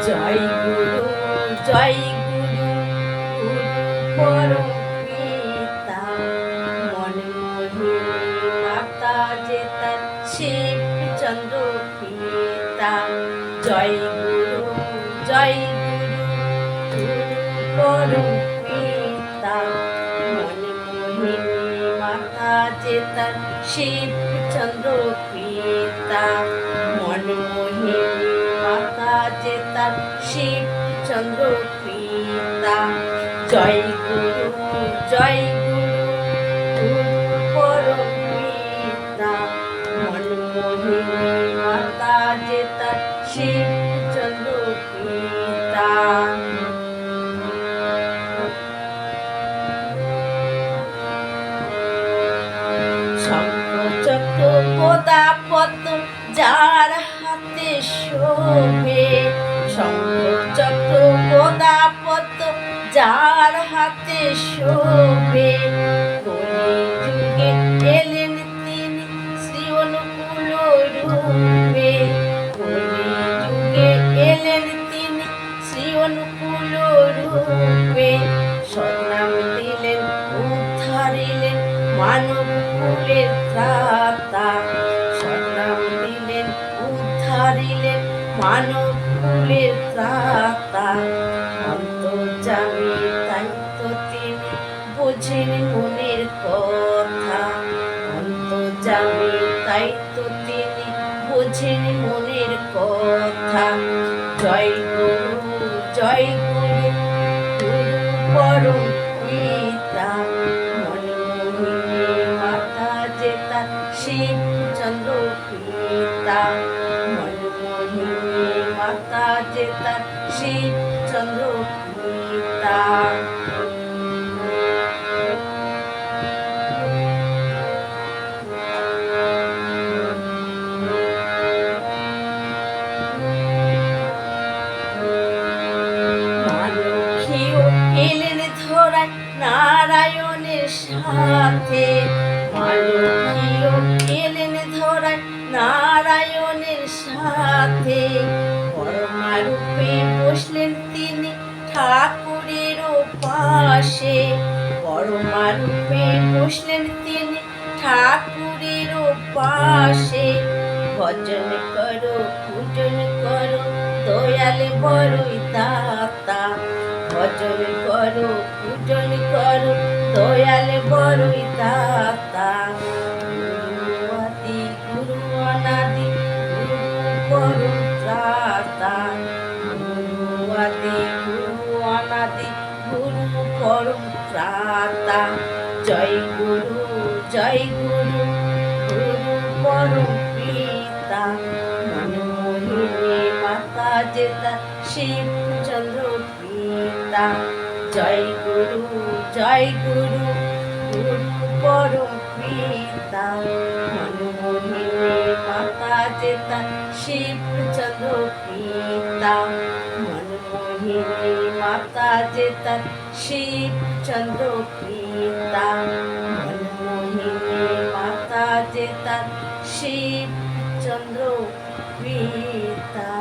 জয় গুরু জয় গুরু গুরু পরম পিতা মনমোহিনী মাতা যে তার শিব চন্দ্র পিতা জয় গুরু জয় গুরু গুরু পরম পিতা মনমোহিনী মাতা যে তার শিব চন্দ্র পিতা মনমোহিনী মাতা যে তার শিব চন্দ্র পিতা জয় গুরু জয় গুরু গুরু পরম পিতা মনমোহিনী মাতা যে তার শিব চন্দ্র পিতা শঙ্খচক্র গদা পদ্ম যার হাতে শোভে শঙ্খচক্র গদা পদ্ম যার হাতে শোভে কলিযুগে এলেন তিনি শ্রী অনুকূল রূপে কলিযুগে এলেন তিনি শ্রী অনুকূল রূপে সৎনাম দিলেন উদ্ধারিলেন মানব কুলের ত্রাতা সৎনাম দিলেন উদ্ধারিলেন মানব কুলের ত্রাতা অন্তর্যামী দায়িত্ব তিনি বোঝেন মনের কথা অন্তর্যামী দায়িত্ব তিনি বোঝেন মনের কথা জয় গুরু জয় গুরু গুরু পরম পিতা মনমোহিনী মাতা যে তার শিব চন্দ্র পিতা মনমোহিনী মাতা যে তার শিব চন্দ্র পিতা এলেন ধরায় নারায়ণের সাথে মালকীয় এলেন ধরায় নারায়ণের সাথে পরমারূপে বসলেন তিনি ঠাকুরের পাশে পরমারূপে বসলেন তিনি ঠাকুরের পাশে ভজন করো পূজন করো দয়াল বড়ই দাতা ভজন করো পূজন করো দয়াল বড়ই দাতা গুরু আদি গুরু অনাদি গুরু পরম ত্রাতা গুরু আদি গুরু অনাদি গুরু পরম ত্রাতা জয় গুরু জয় গুরু গুরু পরম পিতা মনমোহিনী মাতা যে তার শিব চন্দ্র পিতা জয় গুরু জয় গুরু গুরু পরম পিতা মনমোহিনী মাতা যে তার শিব চন্দ্র পিতা মনমোহিনী মাতা যে তার শিব চন্দ্র পিতা মনমোহিনী মাতা যে তার শিব চন্দ্র পিতা।